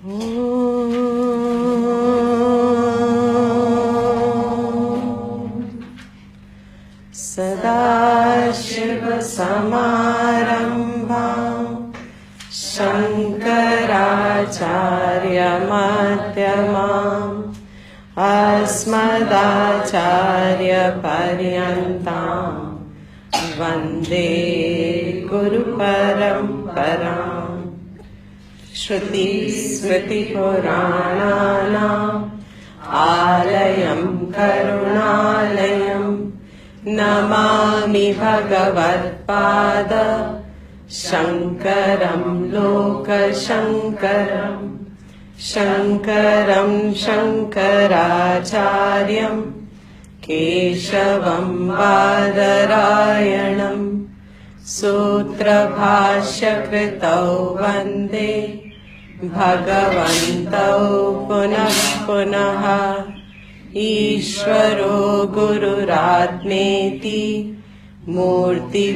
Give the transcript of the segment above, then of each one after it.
सदाशिवसमारम्भाम् शङ्कराचार्यमध्यमाम् अस्मदाचार्यपर्यन्ताम् वन्दे गुरुपरम्पराम्। श्रुतिस्मृतिपुराणानाम् आलयं करुणालयम् नमामि भगवत्पाद शङ्करं लोकशङ्करम्। शङ्करं शङ्कराचार्यं केशवं बादरायणम् सूत्रभाष्यकृतौ वन्दे भगवन्तौ पुनः पुनः। ईश्वरो गुरुरात्मेति मूर्तिभेदविभागिने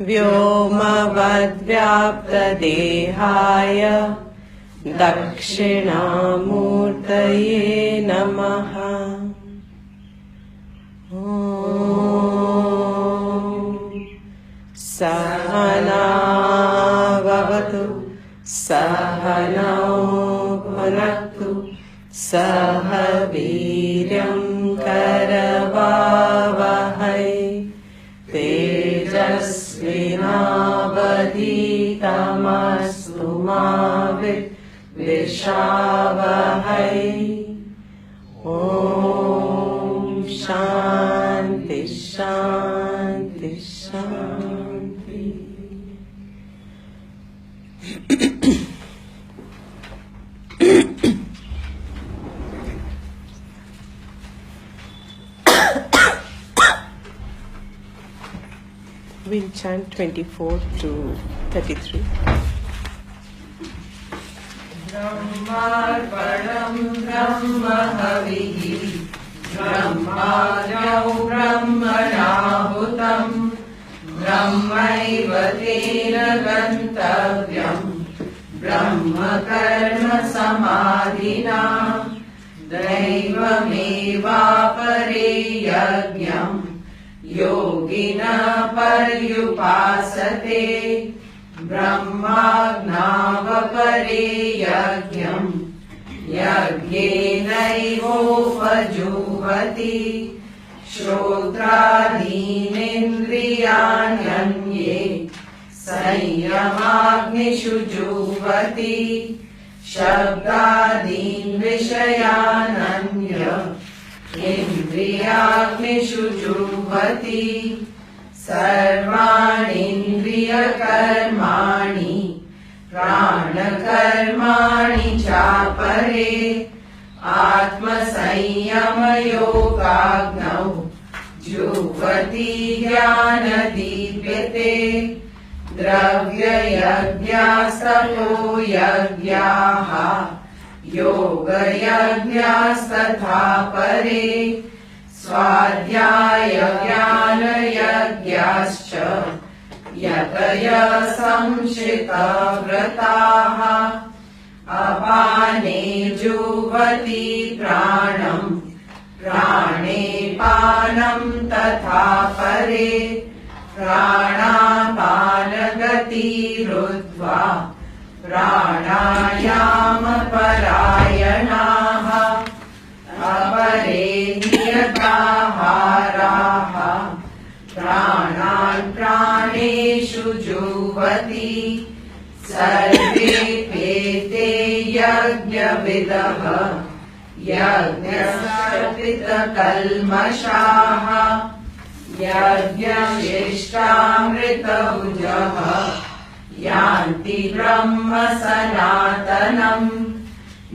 व्योमवद्व्याप्तदेहाय दक्षिणामूर्तये नमः। सहना भवतु सहनौ भुनक्तु सह वीर्यं करवावहै तेजस्विनावधीतमस्तु मा विद्विषावहै। ॐ शान्ति शान्ति शान्ति। We'll chant 24 to 33. ब्रह्मार्पणं ब्रह्म हविः ब्रह्माज्ञौ ब्रह्मणाहुतं ब्रह्मैव तेन गन्तव्यम् ब्रह्म कर्म समाधिना दैवमेवापरे यज्ञम् योगिनः पर्युपासते ब्रह्माज्ञावपरे यज्ञम् यज्ञेनैवोपजुह्वति श्रोत्रादीनेन्द्रियाण्यन्ये संयमाग्निषु जुह्वति शब्दादीन् विषयानन्य इन्द्रियाग्निषु जुह्वति सर्वाणीन्द्रियकर्माणि प्राणकर्माणि चापरे आत्मसंयमयोगाग्नौ जुह्वति ज्ञानदीप्यते द्रव्ययज्ञास्तपो यज्ञाः योगयज्ञास्तथा परे स्वाध्यायज्ञानयज्ञाश्च यतयः संशितव्रताः अपाने जुह्वति प्राणम् प्राणे पानं तथा परे प्राणापानगतिरुद्ध्वा प्राणायामपरायणाः अपरे नियताहाराः प्राणान् प्राणेषु जुह्वति सर्वेऽप्येते यज्ञविदः यज्ञसर्पितकल्मषाः यज्ञशिष्टामृतभुजः यान्ति ब्रह्म सनातनम्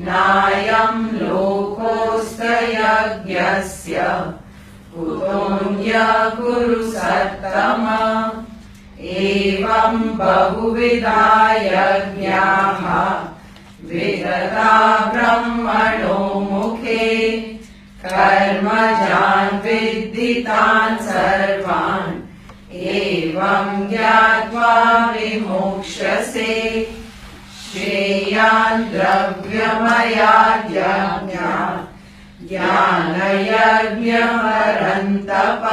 नायं लोकोऽस्त्ययज्ञस्य कुतोऽन्य कुरु सत्तम एवं बहुविधा यज्ञाः विदता ब्रह्मणो मुखे कर्मजान् विद्धितान् सर्वान् एवं ज्ञात्वा विमोक्ष्यसे श्रेयान् द्रव्यमयाद्यज्ञात् ज्ञानयज्ञमरन्तप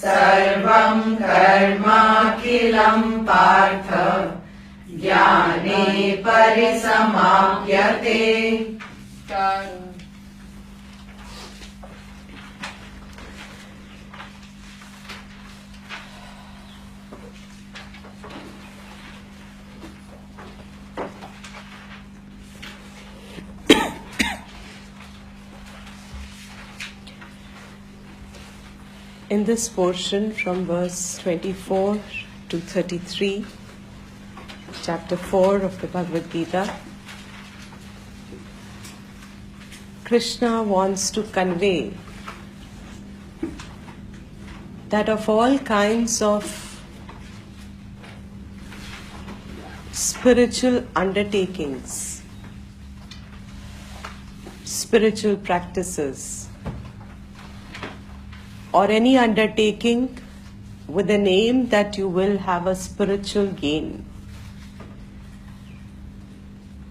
सर्वं कर्माखिलं पार्थ ज्ञाने परिसमाप्यते. In this portion from verse 24 to 33, chapter 4 of the Bhagavad Gita, Krishna wants to convey that of all kinds of spiritual undertakings, spiritual practices, or any undertaking with an aim that you will have a spiritual gain,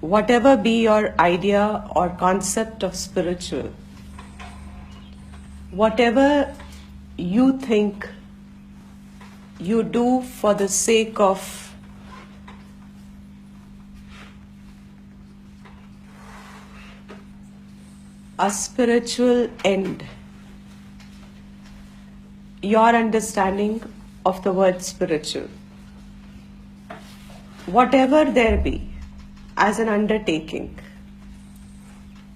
whatever be your idea or concept of spiritual, whatever you think you do for the sake of a spiritual end, your understanding of the word spiritual, whatever there be as an undertaking,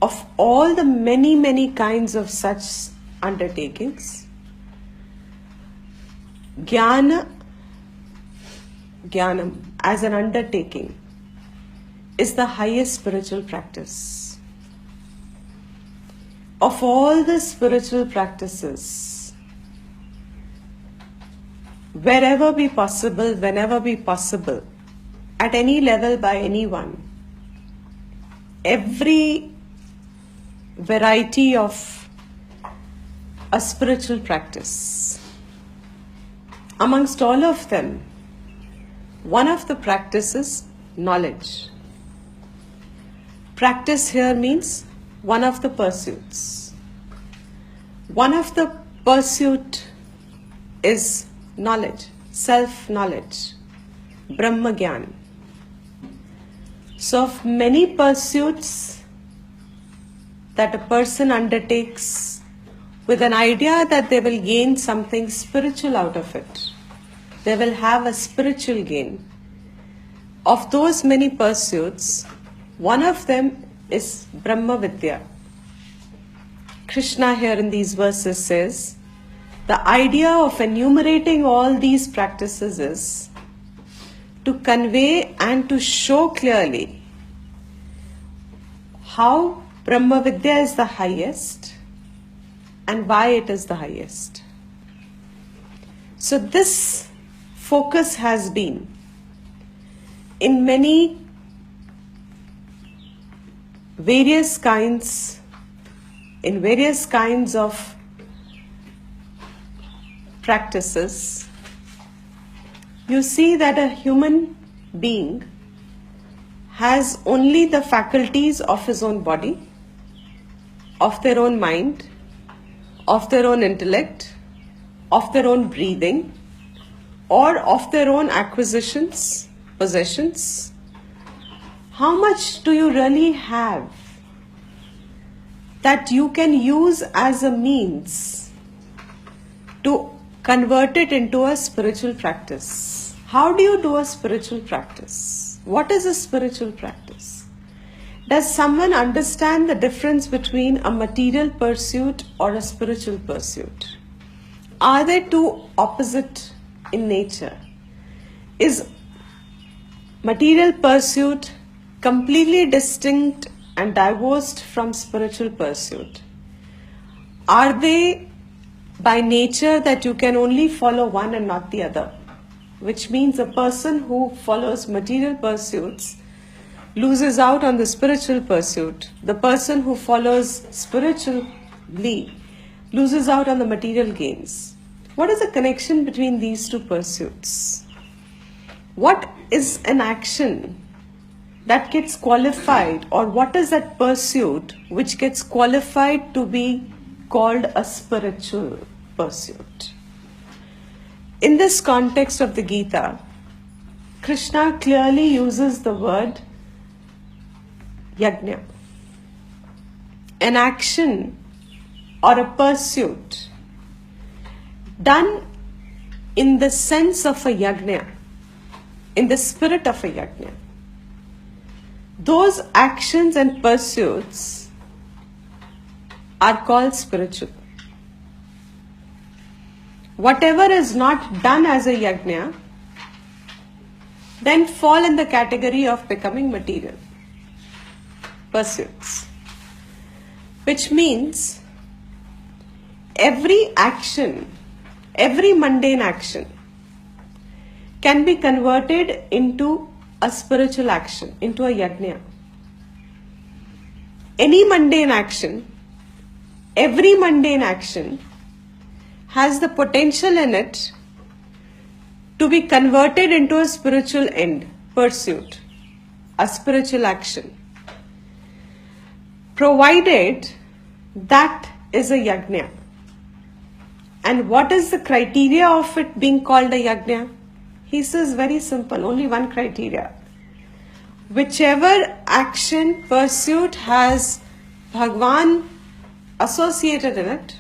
of all the many kinds of such undertakings, jnanam as an undertaking is the highest spiritual practice. Of all the spiritual practices, wherever be possible, whenever be possible, at any level by anyone, every variety of a spiritual practice, amongst all of them, one of the practices, knowledge. Practice here means one of the pursuits. One of the pursuit is knowledge, self-knowledge, Brahma Gyan. So of many pursuits that a person undertakes with an idea that they will gain something spiritual out of it, they will have a spiritual gain. Of those many pursuits, one of them is Brahma Vidya. Krishna here in these verses says, the idea of enumerating all these practices is to convey and to show clearly how Brahma Vidya is the highest and why it is the highest. So this focus has been in many various kinds of practices. You see that a human being has only the faculties of his own body, of their own mind, of their own intellect, of their own breathing, or of their own acquisitions, possessions. How much do you really have that you can use as a means to convert it into a spiritual practice? How do you do a spiritual practice? What is a spiritual practice? Does someone understand the difference between a material pursuit or a spiritual pursuit? Are they two opposite in nature? Is material pursuit completely distinct and divorced from spiritual pursuit? Are they by nature that you can only follow one and not the other? Which means a person who follows material pursuits loses out on the spiritual pursuit. The person who follows spiritually loses out on the material gains. What is the connection between these two pursuits? What is an action that gets qualified, or what is that pursuit which gets qualified to be called a spiritual pursuit? In this context of the Gita, Krishna clearly uses the word yajna. An action or a pursuit done in the sense of a yajna, in the spirit of a yajna. Those actions and pursuits are called spiritual. Whatever is not done as a yajna then fall in the category of becoming material pursuits. Which means every action, every mundane action can be converted into a spiritual action, into a yajna. Any mundane action, every mundane action has the potential in it to be converted into a spiritual end, pursuit, a spiritual action, provided that is a yajna. And what is the criteria of it being called a yajna? He says very simple, only one criteria. Whichever action, pursuit has Bhagwan associated in it,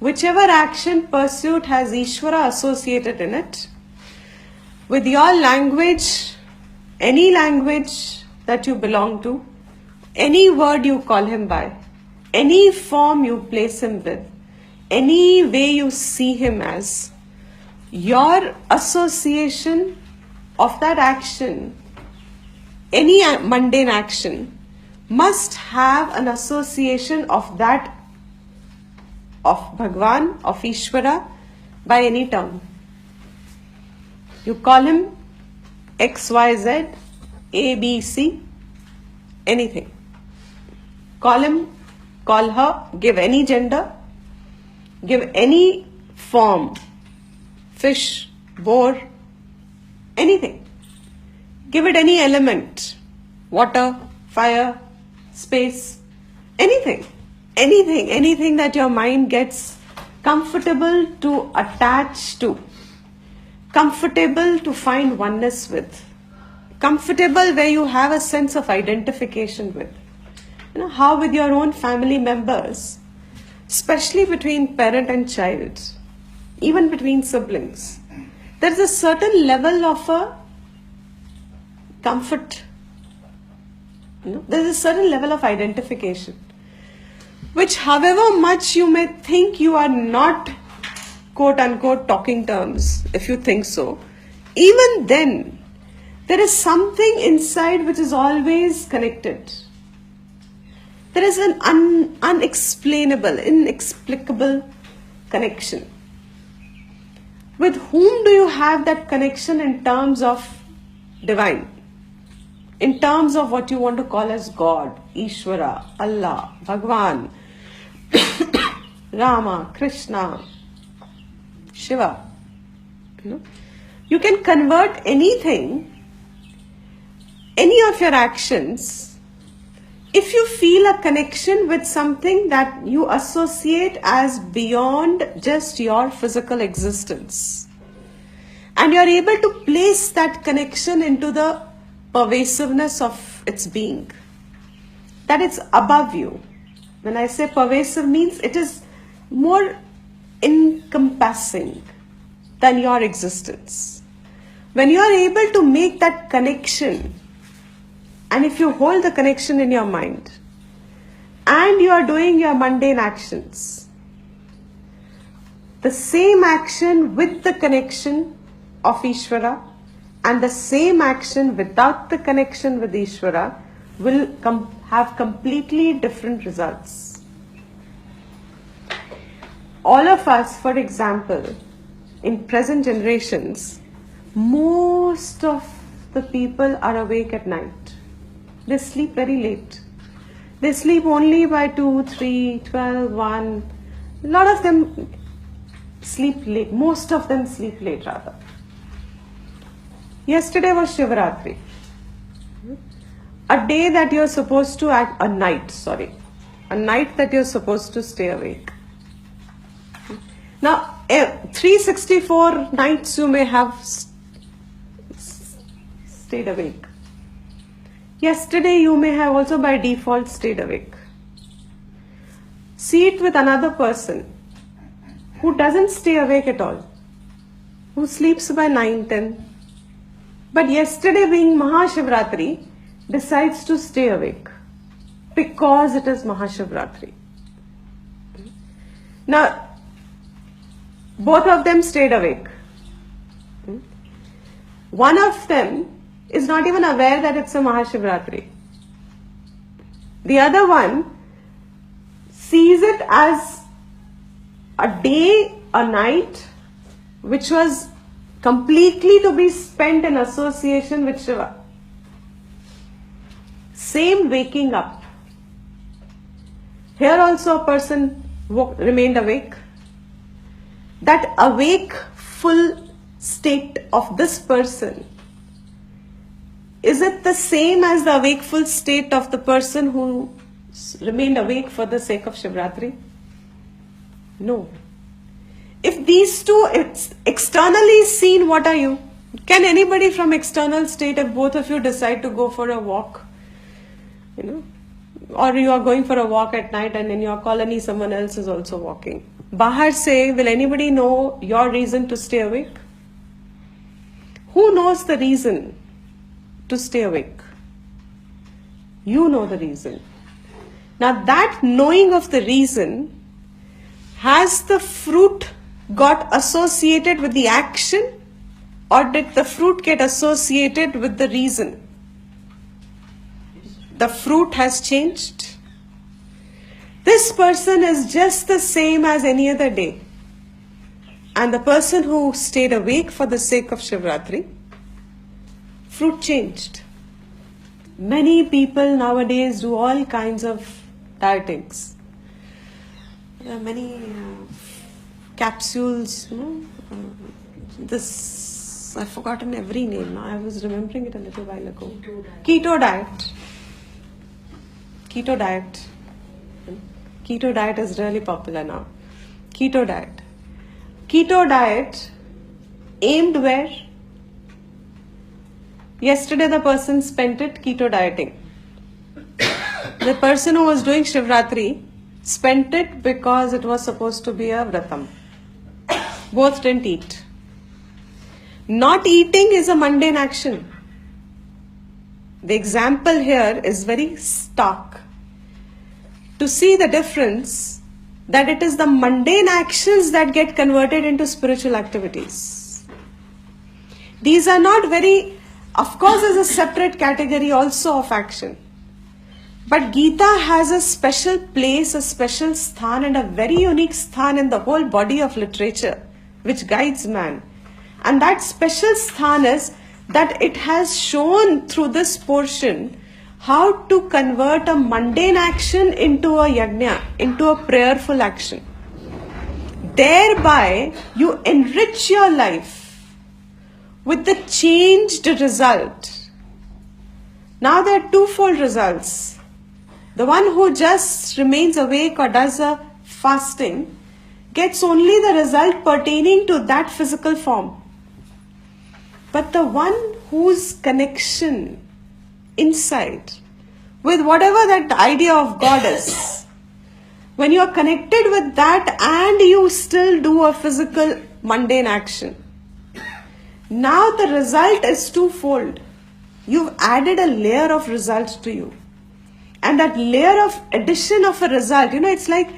whichever action, pursuit has Ishvara associated in it, with your language, any language that you belong to, any word you call him by, any form you place him with, any way you see him as, your association of that action, any mundane action, must have an association of that, of Bhagwan, of Ishvara, by any term. You call him X, Y, Z, A, B, C, anything. Call him, call her, give any gender, give any form, fish, boar, anything. Give it any element, water, fire, space, anything. Anything that your mind gets comfortable to attach to, comfortable to find oneness with, comfortable where you have a sense of identification with. You know, how with your own family members, especially between parent and child, even between siblings, there is a certain level of a comfort. You know, there is a certain level of identification, which however much you may think you are not quote unquote talking terms, if you think so, even then there is something inside which is always connected. There is an unexplainable, inexplicable connection. With whom do you have that connection in terms of divine? In terms of what you want to call as God, Ishvara, Allah, Bhagwan, Rama, Krishna, Shiva. You can convert anything, any of your actions, if you feel a connection with something that you associate as beyond just your physical existence. And you are able to place that connection into the pervasiveness of its being. That it's above you. When I say pervasive means it is more encompassing than your existence. When you are able to make that connection, and if you hold the connection in your mind, and you are doing your mundane actions, the same action with the connection of Ishvara and the same action without the connection with Ishvara will have completely different results. All of us, for example, in present generations, most of the people are awake at night. They sleep very late. They sleep only by 2, 3, 12, 1. A lot of them sleep late. Most of them sleep late rather. Yesterday was Shivratri. A day that you're supposed to a night that you're supposed to stay awake. Now, 364 nights you may have stayed awake. Yesterday you may have also by default stayed awake. See it with another person who doesn't stay awake at all, who sleeps by 9, 10. But yesterday being Mahashivratri, decides to stay awake because it is Mahashivratri. Now, both of them stayed awake. One of them is not even aware that it's a Mahashivratri. The other one sees it as a day, a night, which was completely to be spent in association with Shiva. Same waking up. Here also a person remained awake. That awake full state of this person, is it the same as the awakeful state of the person who remained awake for the sake of Shivratri? No. If these two externally seen, what are you? Can anybody from external state, if both of you decide to go for a walk, or you are going for a walk at night and in your colony someone else is also walking, Bahar say, will anybody know your reason to stay awake? Who knows the reason to stay awake? You know the reason. Now that knowing of the reason, has the fruit got associated with the action, or did the fruit get associated with the reason? The fruit has changed. This person is just the same as any other day. And the person who stayed awake for the sake of Shivratri, fruit changed. Many people nowadays do all kinds of dietings. There are many capsules, this, I've forgotten every name now. I was remembering it a little while ago. Keto diet. Keto diet. Keto diet is really popular now. Keto diet. Keto diet aimed where? Yesterday the person spent it keto dieting. The person who was doing Shivratri spent it because it was supposed to be a vratam. Both didn't eat. Not eating is a mundane action. The example here is very stark. To see the difference, that it is the mundane actions that get converted into spiritual activities. These are not very, of course, is a separate category also of action. But Gita has a special place, a special sthan, and a very unique sthan in the whole body of literature which guides man. And that special sthan is that it has shown through this portion how to convert a mundane action into a yajna, into a prayerful action. Thereby, you enrich your life with the changed result. Now there are twofold results. The one who just remains awake or does a fasting gets only the result pertaining to that physical form. But the one whose connection inside with whatever that idea of God is, when you are connected with that and you still do a physical mundane action, now the result is twofold. You've added a layer of result to you. And that layer of addition of a result, it's like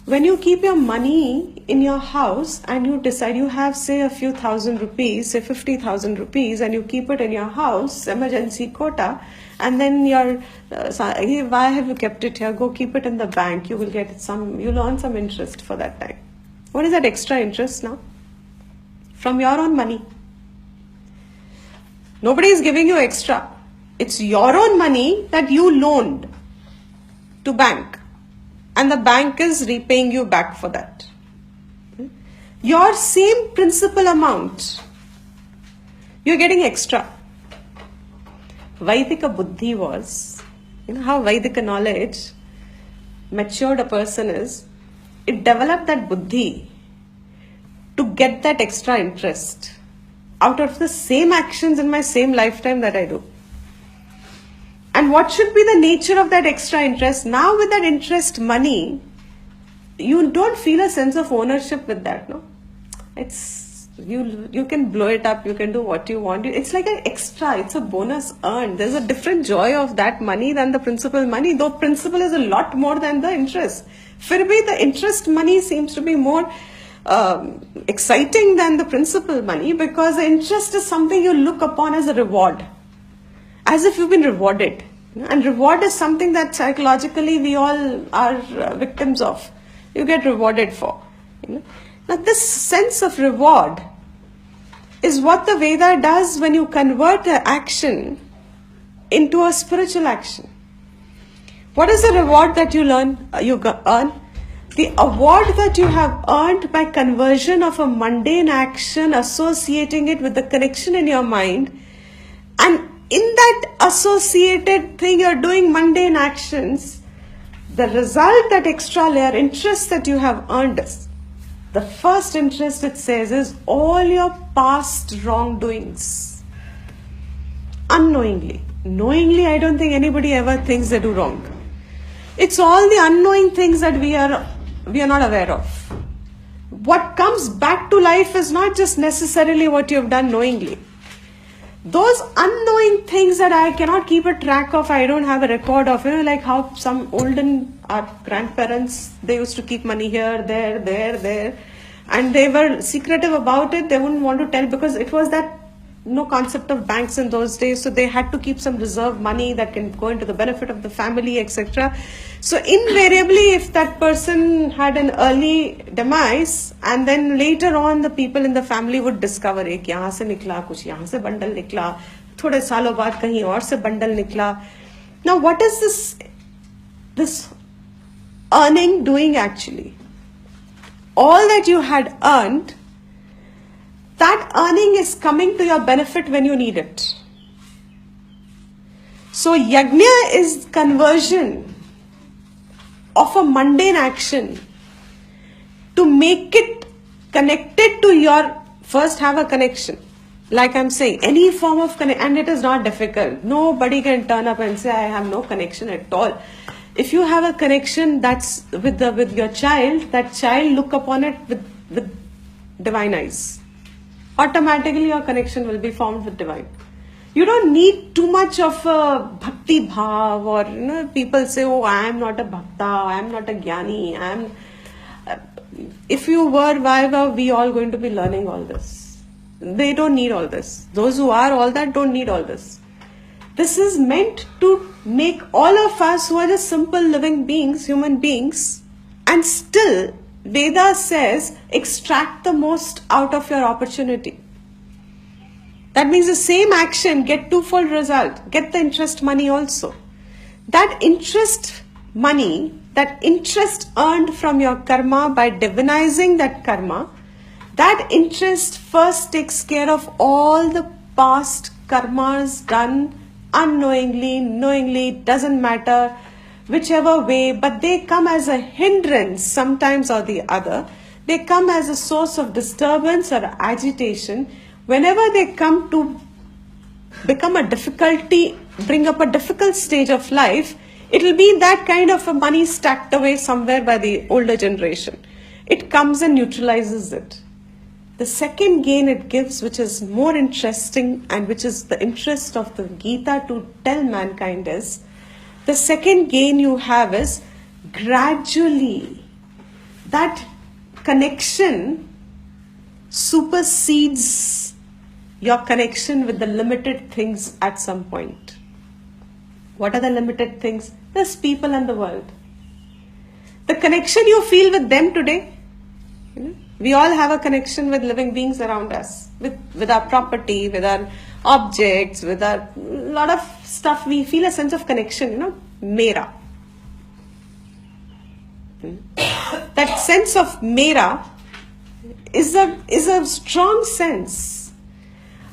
when you keep your money in your house and you decide you have, say, a few thousand rupees, say 50,000 rupees, and you keep it in your house, emergency quota, and then why have you kept it here? Go keep it in the bank. You will get you'll earn some interest for that time. What is that extra interest now? From your own money. Nobody is giving you extra. It's your own money that you loaned to bank. And the bank is repaying you back for that. your same principal amount, you're getting extra. Vaidika buddhi was, how Vaidika knowledge matured a person is, it developed that buddhi to get that extra interest out of the same actions in my same lifetime that I do. And what should be the nature of that extra interest? Now with that interest money, you don't feel a sense of ownership with that, no? It's you can blow it up, you can do what you want. It's like an extra, it's a bonus earned. There's a different joy of that money than the principal money, though principal is a lot more than the interest. For me, the interest money seems to be more exciting than the principal money, because the interest is something you look upon as a reward, as if you've been rewarded. And reward is something that psychologically we all are victims of. You get rewarded for. Now this sense of reward is what the Veda does when you convert an action into a spiritual action. What is the reward that you earn? The award that you have earned by conversion of a mundane action, associating it with the connection in your mind, and in that associated thing you're doing mundane actions, the result, that extra layer interest that you have earned is, the first interest it says is all your past wrongdoings. Unknowingly. Knowingly, I don't think anybody ever thinks they do wrong. It's all the unknowing things that we are not aware of. What comes back to life is not just necessarily what you have done knowingly. Those unknowing things that I cannot keep a track of, I don't have a record of, like how some our grandparents, they used to keep money here, there, and they were secretive about it. They wouldn't want to tell because it was that no concept of banks in those days, so they had to keep some reserve money that can go into the benefit of the family, etc. So invariably, if that person had an early demise, and then later on the people in the family would discover, एक यहाँ से निकला, कुछ यहाँ से bundle निकला, थोड़े सालों बाद कहीं और से बंडल निकला. Now what is this earning doing actually? All that you had earned, that earning is coming to your benefit when you need it. So yajna is conversion of a mundane action to make it connected to your, first have a connection. Like I'm saying, any form of connection, and it is not difficult. Nobody can turn up and say, I have no connection at all. If you have a connection that's with your child, that child look upon it with divine eyes. Automatically your connection will be formed with divine. You don't need too much of a bhakti bhav, or people say, oh, I am not a bhakta, I am not a jnani, if you were, why were we all going to be learning all this? They don't need all this. Those who are all that don't need all this. This is meant to make all of us who are just simple living beings, human beings, and still Veda says extract the most out of your opportunity. That means the same action, get twofold result, get the interest money also. That interest money, that interest earned from your karma by divinizing that karma, that interest first takes care of all the past karmas done unknowingly, knowingly, doesn't matter, whichever way, but they come as a hindrance sometimes or the other. They come as a source of disturbance or agitation. Whenever they come to become a difficulty, bring up a difficult stage of life, it will be that kind of a money stacked away somewhere by the older generation. It comes and neutralizes it. The second gain it gives, which is more interesting and which is the interest of the Gita to tell mankind, is the second gain you have is gradually that connection supersedes your connection with the limited things at some point. What are the limited things? There's people and the world. The connection you feel with them today, we all have a connection with living beings around us, with our property, with our objects, with our lot of stuff. We feel a sense of connection, mera. That sense of mera is a strong sense.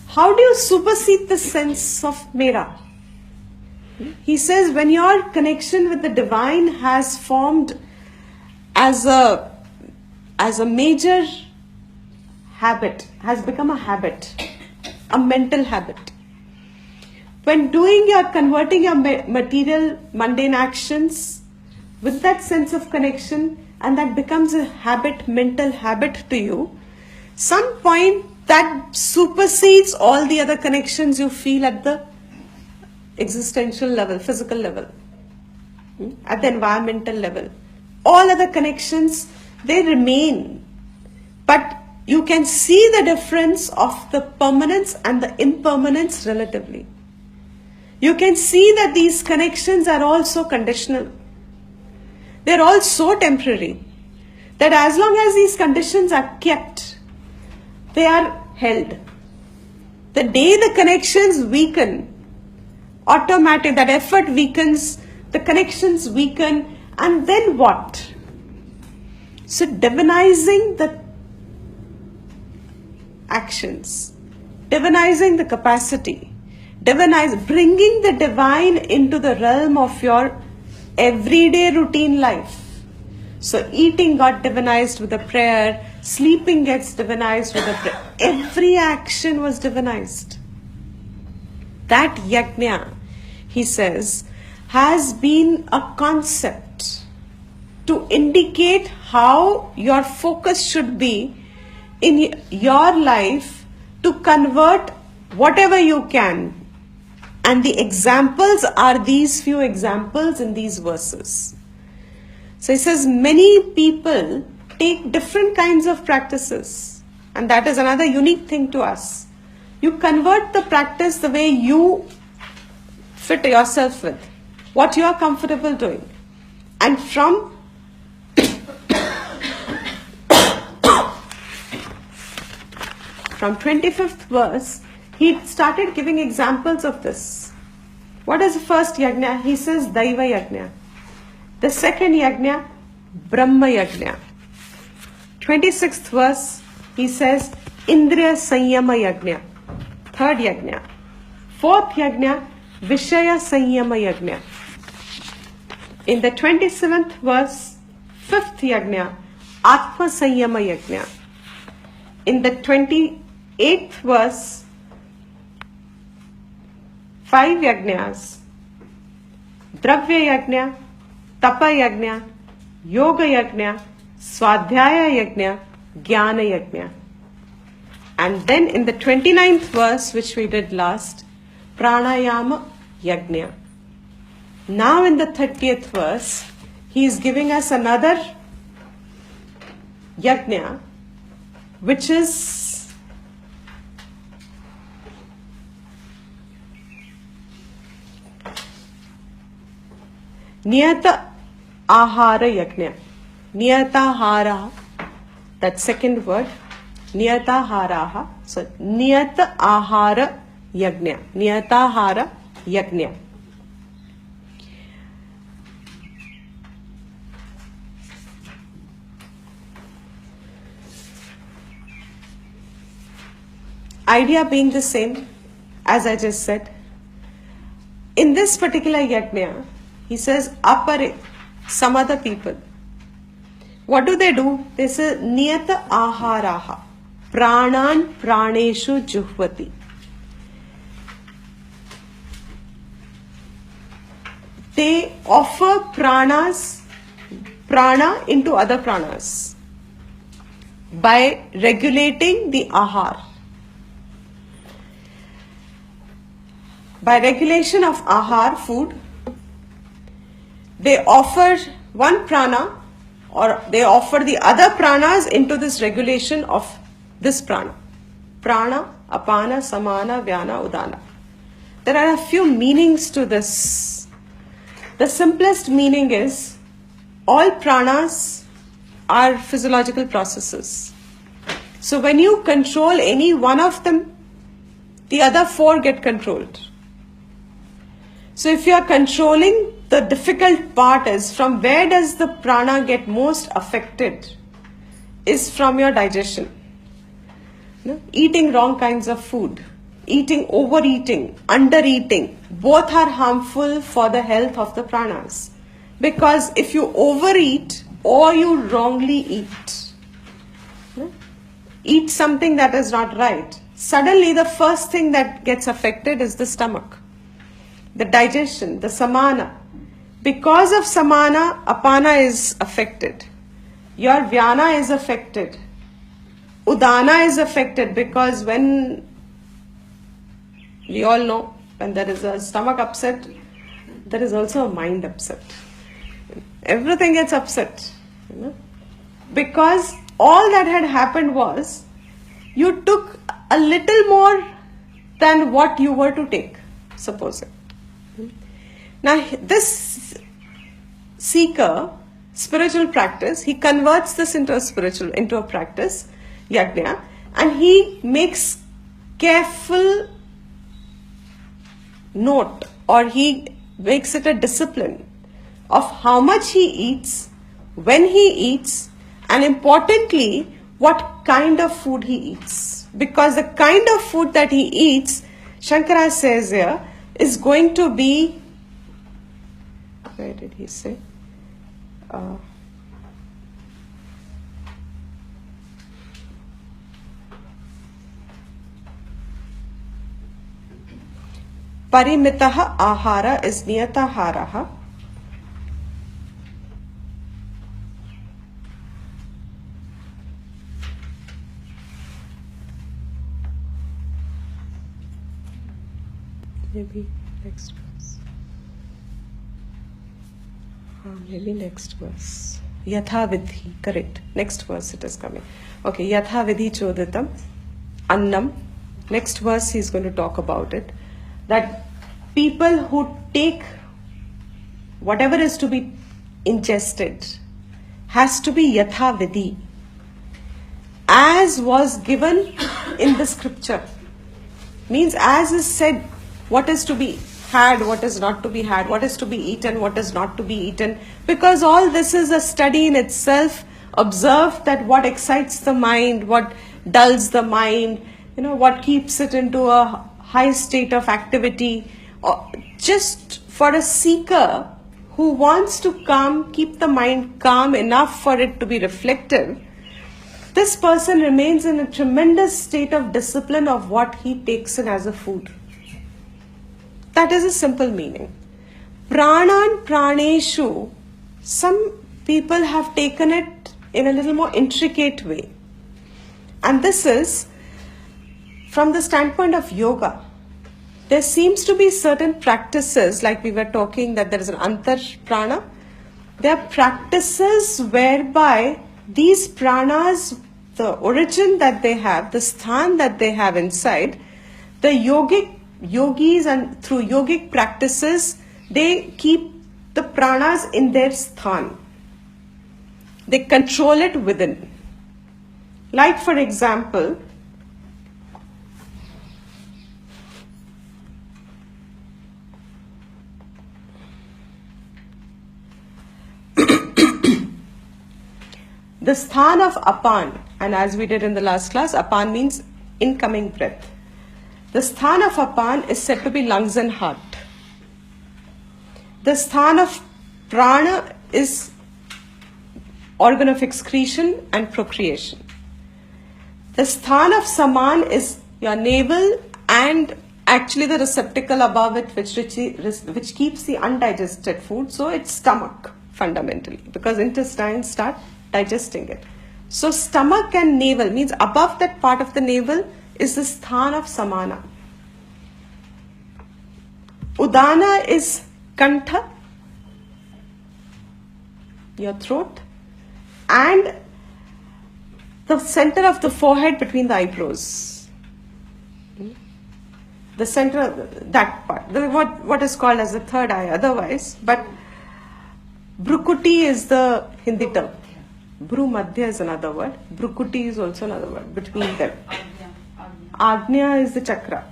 How do you supersede the sense of mera? He says when your connection with the divine has formed as a major habit, has become a habit, a mental habit. When converting your material mundane actions with that sense of connection, and that becomes a habit, mental habit to you, some point that supersedes all the other connections you feel at the existential level, physical level, at the environmental level. All other connections, they remain, but you can see the difference of the permanence and the impermanence relatively. You can see that these connections are also conditional. They're all so temporary that as long as these conditions are kept, they are held. The day the connections weaken, automatic, that effort weakens, the connections weaken, and then what? So divinizing the actions, divinizing the capacity, bringing the divine into the realm of your everyday routine life. So eating got divinized with a prayer, sleeping gets divinized with a prayer. Every action was divinized. That yajna, he says, has been a concept to indicate how your focus should be in your life to convert whatever you can. And the examples are these few examples in these verses. So he says many people take different kinds of practices, and that is another unique thing to us. You convert the practice the way you fit yourself with, what you are comfortable doing. And from 25th verse, he started giving examples of this. What is the first yajna? He says Daiva yajna. The second yajna, Brahma yajna. 26th verse, he says Indriya Sanyama yajna. Third yajna. Fourth yajna, Vishaya Sanyama yajna. In the 27th verse, fifth yajna, Atma Sanyama yajna. In the 28th verse, 5 yajnas, Dravya yajna, Tapa yajna, Yoga yajna, Swadhyaya yajna, Jnana yajna. And then in the 29th verse, which we did last, Pranayama yajna. Now in the 30th verse, he is giving us another yajna, which is Niyata Ahara Yajna. Niyata Hara, that second word, Niyata Haraha. So Niyata Ahara Yajna. Niyata Hara Yajna. Idea being the same as I just said. In this particular yajna, he says apare, some other people. What do? They say niyata aharaha, pranan praneshu juhvati. They offer prana into other pranas by regulating the ahar. By regulation of ahar, food, they offer one prana or they offer the other pranas into this regulation of this prana. Prana, apana, samana, vyana, udana. There are a few meanings to this. The simplest meaning is all pranas are physiological processes. So when you control any one of them, the other four get controlled. So if you are controlling, the difficult part is from where does the prana get most affected is from your digestion. Eating wrong kinds of food, eating, overeating, undereating, both are harmful for the health of the pranas. Because if you overeat or you wrongly eat something that is not right, suddenly the first thing that gets affected is the stomach, the digestion, the samana. Because of samana, apana is affected. Your vyana is affected. Udana is affected because when, we all know, when there is a stomach upset, there is also a mind upset. Everything gets upset. Because all that had happened was, you took a little more than what you were to take, supposing. Now, this seeker, spiritual practice, he converts this into a practice, yajna, and he makes careful note, or he makes it a discipline of how much he eats, when he eats, and importantly, what kind of food he eats. Because the kind of food that he eats, Shankara says here, is going to be, where did he say? Parimitaha ahara is niyataharaha. Maybe next verse. Maybe next verse. Yatha vidhi, correct. Next verse it is coming. Okay, yatha vidhi choditam, annam. Next verse he is going to talk about it. That people who take whatever is to be ingested has to be yatha vidhi, as was given in the scripture. Means as is said, what is to be had, what is not to be had, what is to be eaten, what is not to be eaten. Because all this is a study in itself. Observe that what excites the mind, what dulls the mind, what keeps it into a high state of activity. Just for a seeker who wants to keep the mind calm enough for it to be reflective, this person remains in a tremendous state of discipline of what he takes in as a food. That is a simple meaning. Pranan praneshu, some people have taken it in a little more intricate way. And this is from the standpoint of yoga. There seems to be certain practices, like we were talking that there is an antar prana. There are practices whereby these pranas, the origin that they have, the sthan that they have inside, the yogis and through yogic practices, they keep the pranas in their sthan. They control it within. Like for example, the sthan of apan, and as we did in the last class, apan means incoming breath. The sthan of apan is said to be lungs and heart. The sthan of prana is organ of excretion and procreation. The sthan of saman is your navel and actually the receptacle above it which keeps the undigested food. So it's stomach fundamentally, because intestines start digesting it. So stomach and navel means above that part of the navel is the sthan of samana. Udana is kantha, your throat, and the center of the forehead between the eyebrows. The center of that part, what is called as the third eye otherwise, but Brukuti is the Hindi term. Bru Madhya is another word. Brukuti is also another word between them. Agnya is the chakra.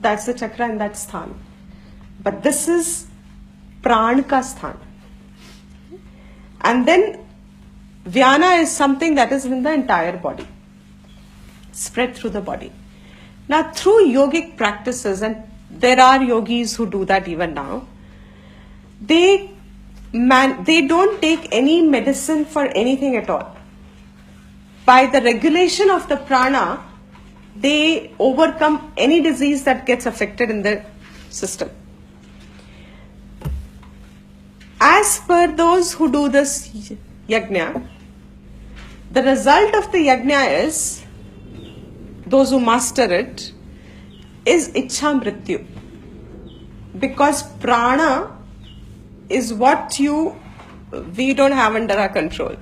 That's the chakra in that sthan. But this is Pran ka sthan. And then Vyana is something that is in the entire body. spread through the body. Now, through yogic practices, and there are yogis who do that even now, they don't take any medicine for anything at all. By the regulation of the prana, they overcome any disease that gets affected in the system. As per those who do this yajna, the result of the yajna is, those who master it, is Ichha Mrityu. Because prana is what we don't have under our control.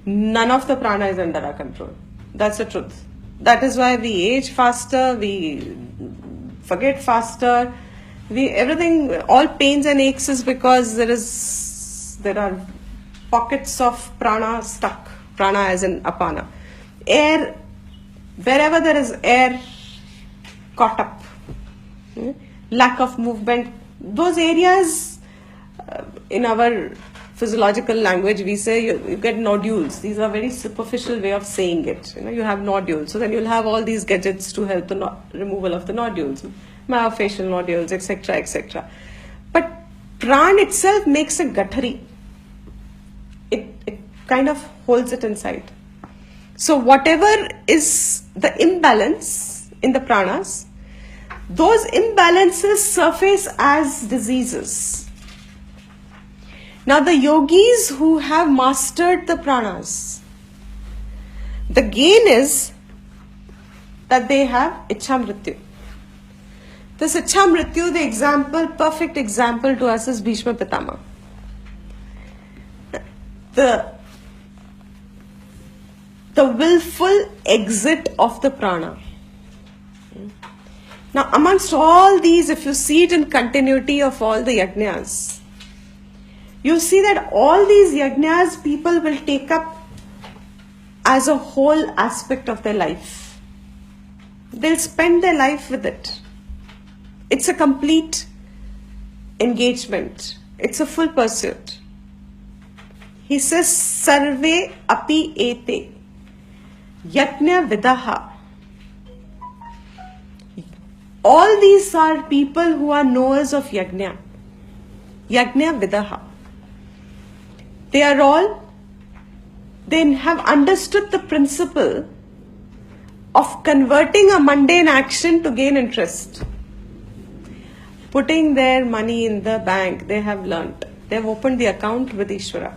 None of the prana is under our control. That's the truth. That is why we age faster, we forget faster, everything, all pains and aches is because there are pockets of prana stuck. Prana as in apana. Air, wherever there is air caught up, lack of movement, those areas, in our physiological language we say you get nodules. These are very superficial way of saying it. You have nodules. So then you'll have all these gadgets to help the removal of the nodules, myofascial nodules, etc., etc. But pran itself makes a gathari. It kind of holds it inside. So whatever is the imbalance in the pranas, those imbalances surface as diseases. Now the yogis who have mastered the pranas, the gain is that they have Ichha Mrityu. This Ichha Mrityu, the perfect example to us is Bhishma Pitama. The willful exit of the prana. Now amongst all these, if you see it in continuity of all the yajnas, you see that all these yajnas people will take up as a whole aspect of their life. They'll spend their life with it. It's a complete engagement. It's a full pursuit. He says, Sarve api ete yajna vidaha. All these are people who are knowers of yajna. Yajna vidaha. They have understood the principle of converting a mundane action to gain interest. Putting their money in the bank, they have learnt. They have opened the account with Ishvara.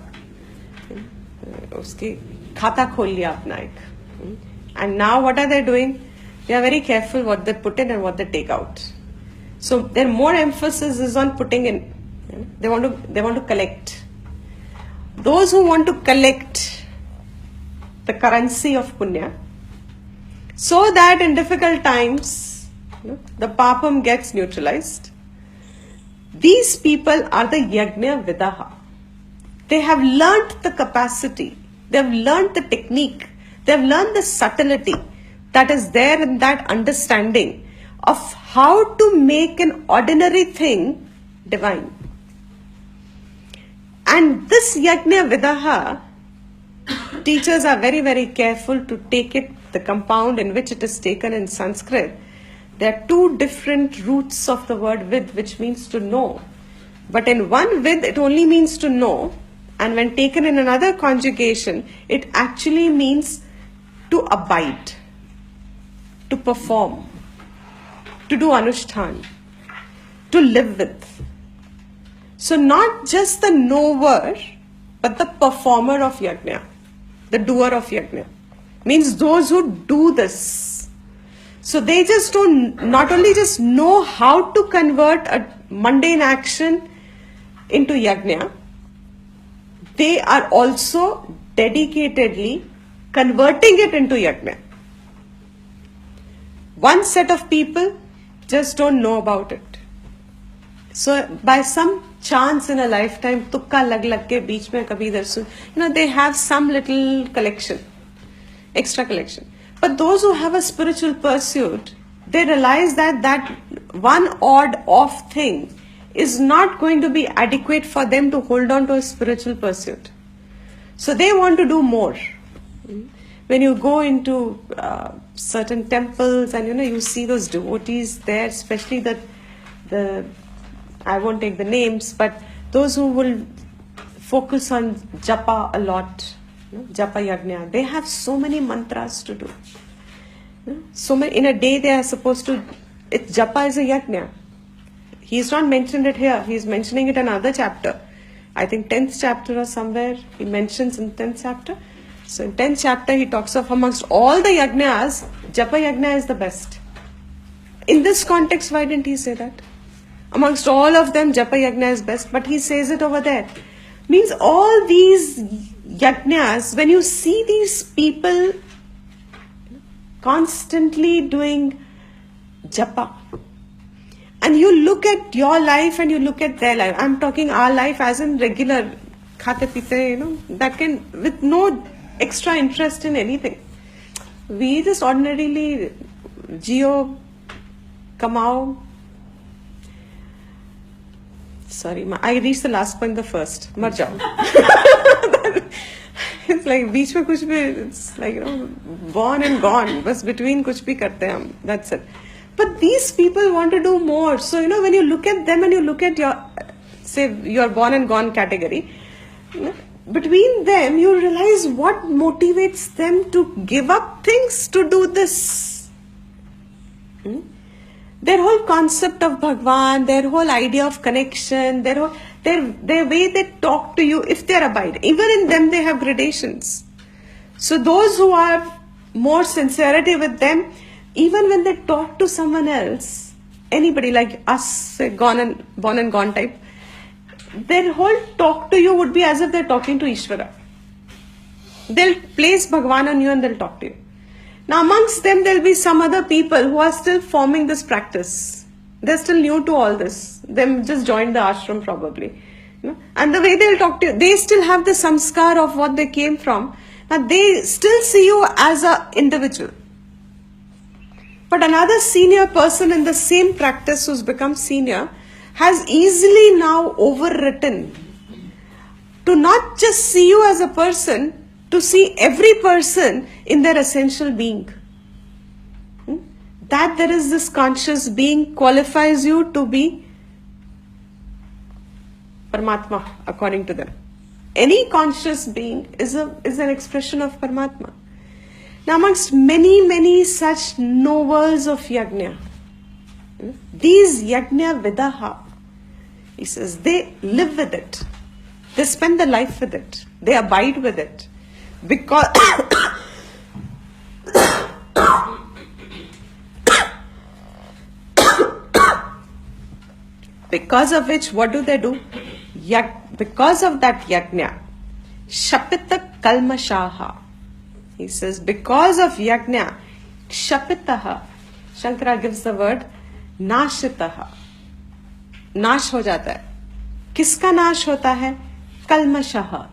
Uski khata khol liya apna ek. And now what are they doing? They are very careful what they put in and what they take out. So their more emphasis is on putting in. They want to collect. Those who want to collect the currency of punya, so that in difficult times the papam gets neutralized, these people are the yajna vidaha. They have learnt the capacity, they have learnt the technique, they have learned the subtlety that is there in that understanding of how to make an ordinary thing divine. And this yajna vidaha, teachers are very, very careful to take it, the compound in which it is taken in Sanskrit. There are two different roots of the word vid, which means to know. But in one vid, it only means to know. And when taken in another conjugation, it actually means to abide, to perform, to do anushtan, to live with. So not just the knower, but the performer of yajna, the doer of yajna. Means those who do this. So they just not only just know how to convert a mundane action into yajna, they are also dedicatedly converting it into yajna. One set of people just don't know about it. So by some chance in a lifetime, tukka lag ke beech mein kabhi idhar sun, they have some little collection, extra collection. But those who have a spiritual pursuit, they realize that one odd off thing is not going to be adequate for them to hold on to a spiritual pursuit. So they want to do more. when you go into certain temples and you see those devotees there, especially the I won't take the names, but those who will focus on japa a lot, japa yajna, they have so many mantras to do. So many, in a day they are supposed to, japa is a yajna. He's not mentioned it here, he's mentioning it in another chapter. I think 10th chapter or somewhere he mentions in 10th chapter. So in 10th chapter he talks of amongst all the yajnas, japa yajna is the best. In this context, why didn't he say that? Amongst all of them, japa yajna is best, but he says it over there. Means all these yajnas, when you see these people constantly doing japa, and you look at your life and you look at their life, I'm talking our life as in regular khate pite, that can, with no extra interest in anything. We just ordinarily jio, kamao. Sorry, I reached the last point, the first. Mar jao. It's like बीच में कुछ भी, it's like born and gone. बस between कुछ भी करते हैं हम. That's it. But these people want to do more. So when you look at them and you look at your, say your born and gone category, between them you realize what motivates them to give up things to do this. Their whole concept of Bhagwan, their whole idea of connection, their way they talk to you, if they abide, even in them they have gradations. So those who are more sincerity with them, even when they talk to someone else, anybody like us, say born and gone type, their whole talk to you would be as if they're talking to Ishvara. They'll place Bhagwan on you and they'll talk to you. Now amongst them there'll be some other people who are still forming this practice. They're still new to all this. They just joined the ashram probably. And the way they'll talk to you, they still have the samskar of what they came from. Now they still see you as an individual. But another senior person in the same practice who's become senior has easily now overwritten to not just see you as a person, to see every person in their essential being. That there is this conscious being qualifies you to be Paramatma according to them. Any conscious being is an expression of Paramatma. Now amongst many such novels of yajna, these yajna vidaha, he says, they live with it. They spend their life with it. They abide with it. Because because of which, what do? Because of that yajna, shapita kalmashaha. He says, because of yajna, shapitaha, Shankara gives the word nashitaha. नाश हो जाता है. किसका नाश होता है? कल्मशः,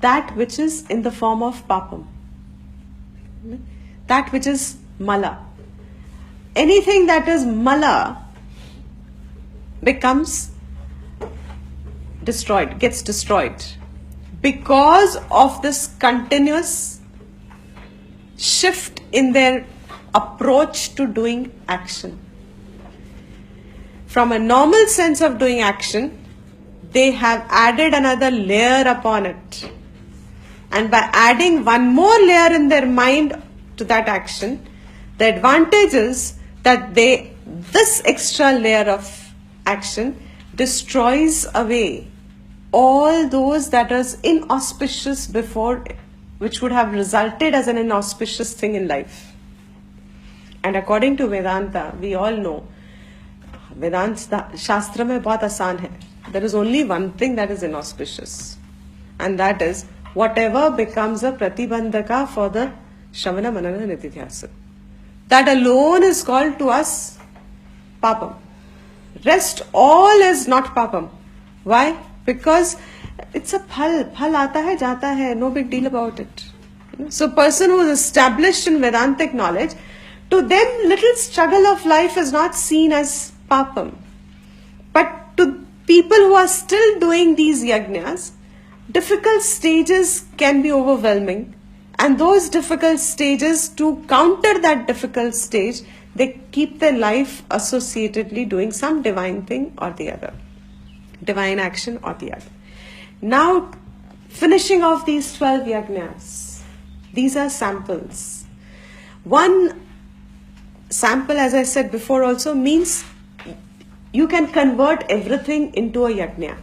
that which is in the form of papam, that which is mala. Anything that is mala becomes destroyed, gets destroyed because of this continuous shift in their approach to doing action. From a normal sense of doing action, they have added another layer upon it. And by adding one more layer in their mind to that action, the advantage is that this extra layer of action destroys away all those that is inauspicious before, which would have resulted as an inauspicious thing in life. And according to Vedanta, we all know, Vedanta Shastra mein bahut aasan hai. There is only one thing that is inauspicious, and that is whatever becomes a pratibandhaka for the Shravana Manana Nitidhyasa. That alone is called to us papam. Rest all is not papam. Why? Because it's a phal. Phal aata hai, jata hai. No big deal about it. So person who is established in Vedantic knowledge, to them little struggle of life is not seen as papam. But to people who are still doing these yajnas, difficult stages can be overwhelming, And those difficult stages, to counter that difficult stage, they keep their life associatedly doing some divine thing or the other, divine action or the other. Now, finishing off these 12 yajnas, these are samples. One sample, as I said before also, means you can convert everything into a yajna.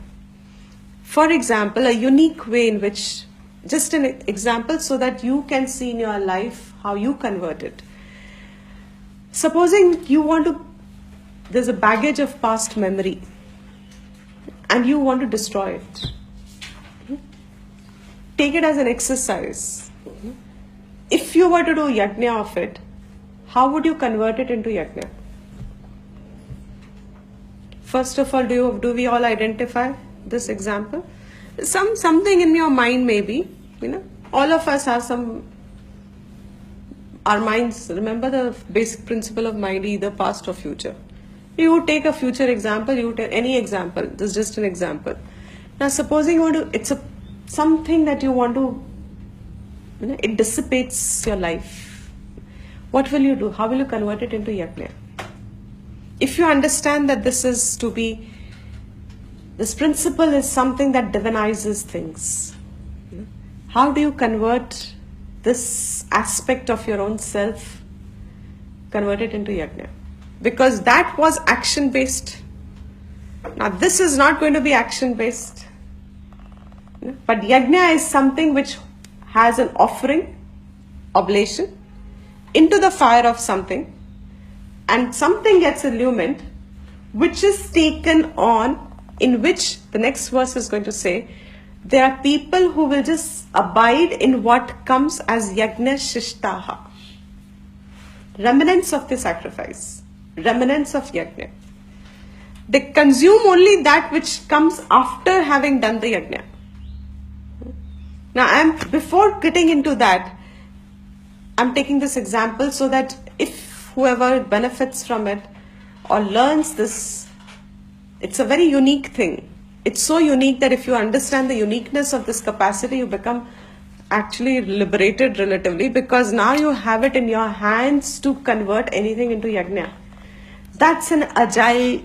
For example, a unique way in which, just an example so that you can see in your life how you convert it. Supposing you want to, there's a baggage of past memory and you want to destroy it. Take it as an exercise. If you were to do yajna of it, how would you convert it into yajna? First of all, do we all identify this example? Something in your mind maybe, all of us have our minds, remember the basic principle of mind, either past or future. You take a future example, you take any example, this is just an example. Now supposing it's something that you want to, it dissipates your life. What will you do? How will you convert it into yajna? If you understand that this principle is something that divinizes things, how do you convert this aspect of your own self, convert it into yajna? Because that was action based. Now this is not going to be action based. But yajna is something which has an offering, oblation, into the fire of something, and something gets illumined, which is taken on, in which the next verse is going to say, there are people who will just abide in what comes as yajna shishtaha. Remnants of the sacrifice, remnants of yajna. They consume only that which comes after having done the yajna. Now, before getting into that, I'm taking this example so that if whoever benefits from it or learns this, it's a very unique thing. It's so unique that if you understand the uniqueness of this capacity, you become actually liberated relatively, because now you have it in your hands to convert anything into yajna. That's an agile.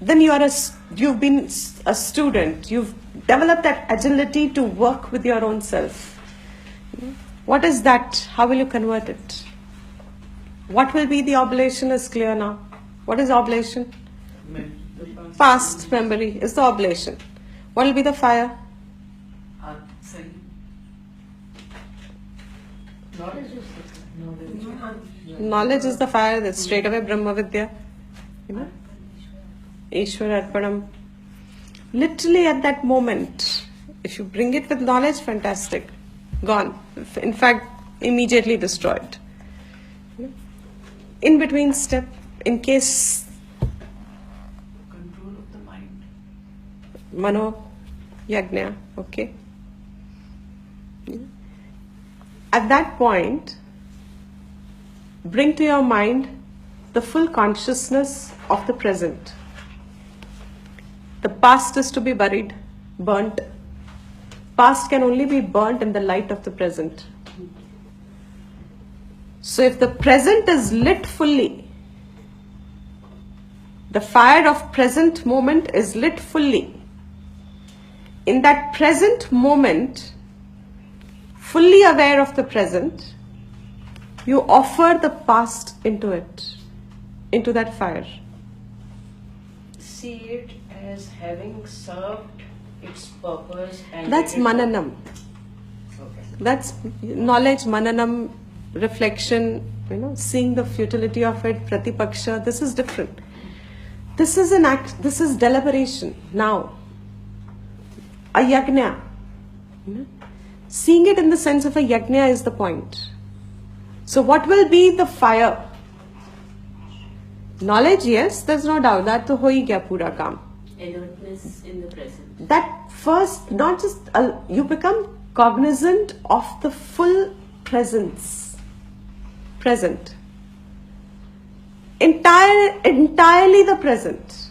Then you've been a student. You've developed that agility to work with your own self. What is that? How will you convert it? What will be the oblation is clear now. What is oblation? Past memory is the oblation. What will be the fire? Knowledge is the fire. That's straight away Brahma Vidya. Ishwar Arpanam. Literally at that moment, if you bring it with knowledge, fantastic. Gone. In fact, immediately destroyed. In between step, in case Control of the mind. Mano Yajna, okay. At that point, bring to your mind the full consciousness of the present. The past is to be buried, burnt. Past can only be burnt in the light of the present. So if the present is lit fully, the fire of present moment is lit fully. In that present moment, fully aware of the present, you offer the past into it, into that fire. See it as having served its purpose. And That's mananam. Okay. That's knowledge, mananam, reflection, seeing the futility of it, pratipaksha. This is different. This is an act, this is deliberation now. A yajna. Seeing it in the sense of a yajna is the point. So what will be the fire? Knowledge, yes, there's no doubt. That to ho hi gaya pura kaam. Alertness in the present. That first, not just, you become cognizant of the full presence. Present. Entirely the present.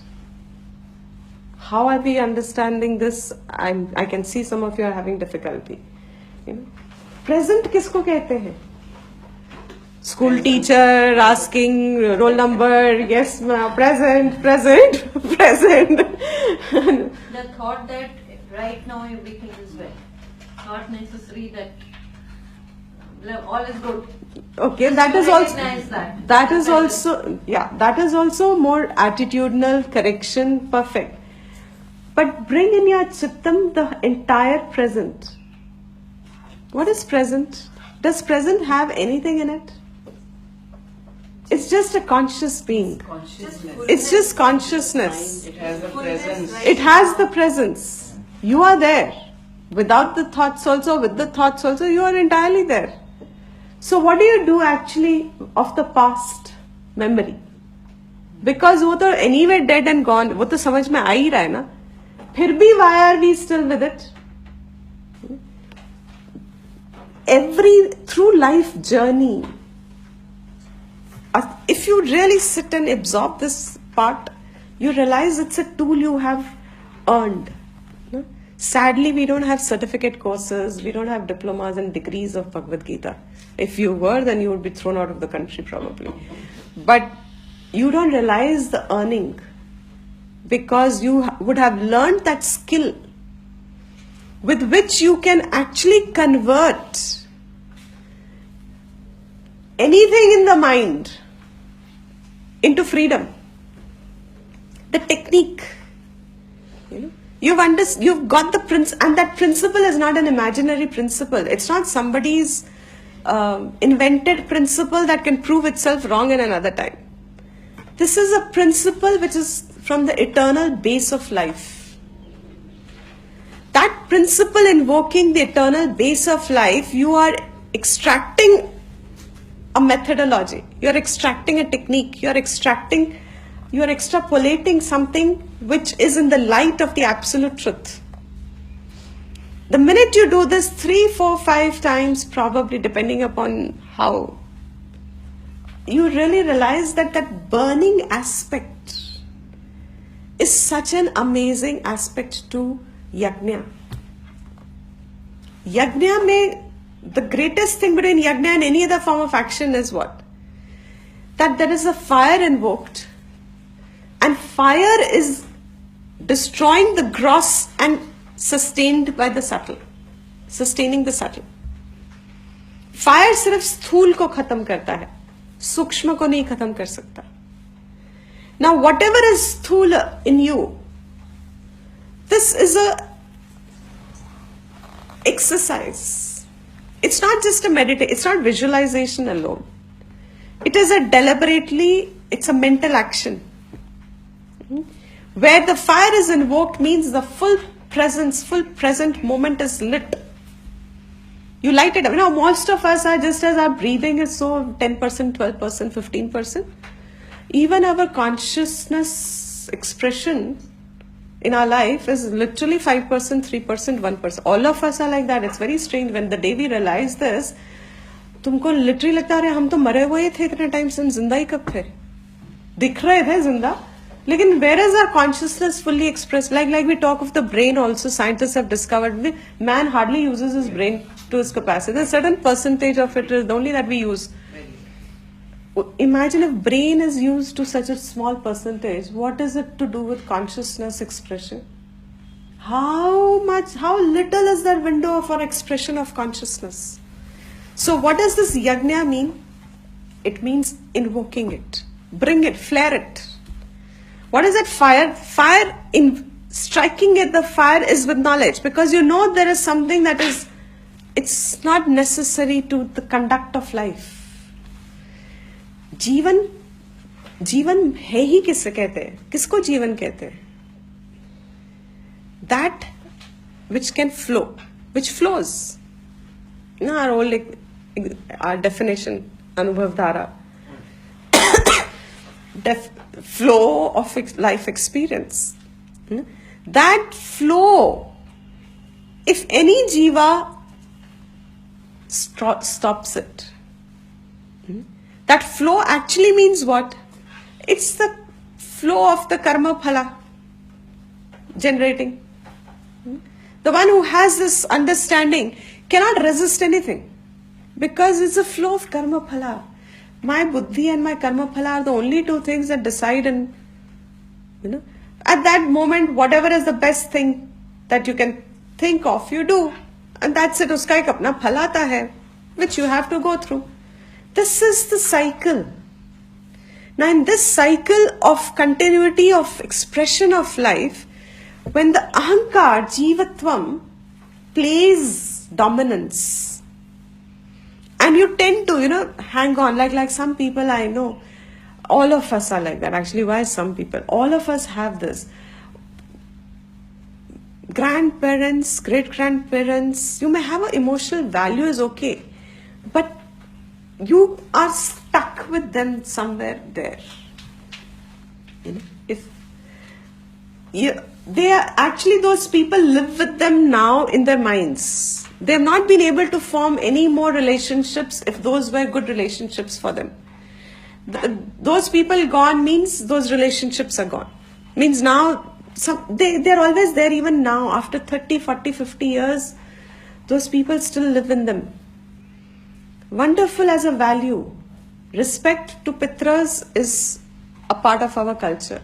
How are we understanding this? I can see some of you are having difficulty. Present किसको कहते हैं? School teacher asking roll number, yes ma'am, present, present. The thought that right now everything is well. Not necessary that all is good. Okay, that is also Recognize that. that is also that is also more attitudinal correction, perfect. But bring in your chittam the entire present. What is present? Does present have anything in it? It's just a conscious being. Consciousness. It's just consciousness. It has a presence. It has the presence. You are there. Without the thoughts also, with the thoughts also, you are entirely there. So what do you do actually of the past memory? Because वो तो anyway dead and gone, वो तो समझ में आ ही रहा है ना. फिर भी why are we still with it? Through life journey, if you really sit and absorb this part, you realize it's a tool you have earned. No? Sadly, we don't have certificate courses, we don't have diplomas and degrees of Bhagavad Gita. If you were, then you would be thrown out of the country probably. But you don't realize the earning, because you would have learned that skill with which you can actually convert anything in the mind into freedom. The technique, you've got the and that principle is not an imaginary principle. It's not somebody's invented principle that can prove itself wrong in another time. This is a principle which is from the eternal base of life. That principle, invoking the eternal base of life, you are extracting a methodology, you are extracting a technique, you are extrapolating something which is in the light of the absolute truth. The minute you do this 3, 4, 5 times, probably depending upon how, you really realize that that burning aspect is such an amazing aspect to yajna. Yajna mein, the greatest thing between yajna and any other form of action is what? That there is a fire invoked, and fire is destroying the gross and sustained by the subtle, sustaining the subtle. Fire सिर्फ स्थूल को खत्म करता है, सूक्ष्म को नहीं खत्म कर सकता. Now whatever is sthula in you, this is a exercise. It's not just a meditation, it's not visualization alone. It is it's a mental action. Where the fire is invoked means the full present moment is lit. You light it up. Most of us are just as our breathing is so 10%, 12%, 15%. Even our consciousness expression in our life is literally 5%, 3%, 1%. All of us are like that. It's very strange. When the day we realize this, तुमको literally लगता है हम तो मरे हुए थे इतने time से, जिंदा ही कब थे? दिख रहे थे जिंदा, लेकिन where is our consciousness fully expressed? Like we talk of the brain also, scientists have discovered man hardly uses his brain to his capacity. There's a certain percentage of it is only that we use. Imagine if brain is used to such a small percentage, what is it to do with consciousness expression? How little is that window for expression of consciousness? So what does this yajna mean? It means invoking it. Bring it, flare it. What is that fire? Fire, in striking at the fire is with knowledge, because you know there is something that is, it's not necessary to the conduct of life. जीवन है ही किससे कहते हैं? किसको जीवन कहते हैं? That which can flow, which flows. Our old our definition, Anubhav Dhara, flow of life experience. That flow, if any jiva stops it, that flow actually means what? It's the flow of the karma phala generating. The one who has this understanding cannot resist anything. Because it's a flow of karma phala. My buddhi and my karma phala are the only two things that decide, and at that moment, whatever is the best thing that you can think of, you do. And that's it. Uska ek apna phala aata hai, which you have to go through. This is the cycle. Now in this cycle of continuity of expression of life, when the ahankar, jivatvam, plays dominance, and you tend to, hang on, like some people I know, all of us are like that. Actually, why some people? All of us have this. Grandparents, great-grandparents, you may have an emotional value is okay, but you are stuck with them somewhere there. They are actually, those people live with them now in their minds. They have not been able to form any more relationships if those were good relationships for them. Those people gone means those relationships are gone. Means now, they're always there even now. After 30, 40, 50 years, those people still live in them. Wonderful as a value. Respect to Pitras is a part of our culture.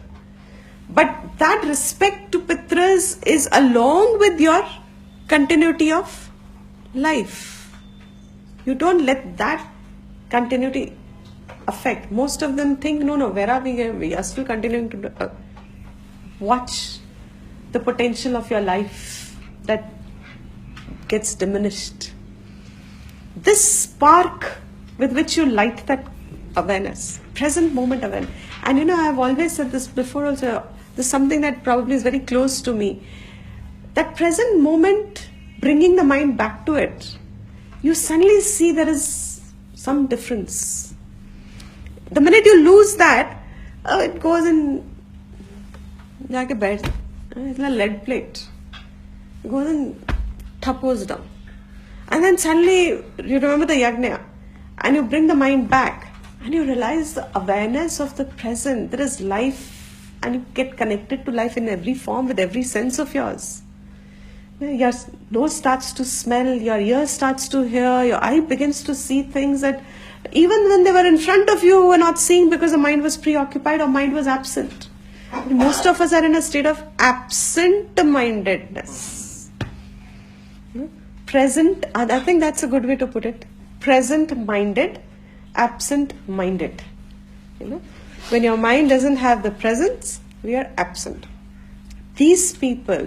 But that respect to Pitras is along with your continuity of life. You don't let that continuity affect. Most of them think, no, where are we? We are still continuing to watch the potential of your life that gets diminished. This spark with which you light that awareness, present moment awareness. And I've always said this before also, this is something that probably is very close to me. That present moment, bringing the mind back to it, you suddenly see there is some difference. The minute you lose that, it goes in like a bed. It's like a lead plate. It goes and thuppos down. And then suddenly you remember the yajna and you bring the mind back and you realize the awareness of the present. There is life and you get connected to life in every form with every sense of yours. Your nose starts to smell, your ear starts to hear, your eye begins to see things that even when they were in front of you were not seeing because the mind was preoccupied or mind was absent. Most of us are in a state of absent-mindedness. Present, I think that's a good way to put it. Present-minded, absent-minded. When your mind doesn't have the presence, we are absent. These people,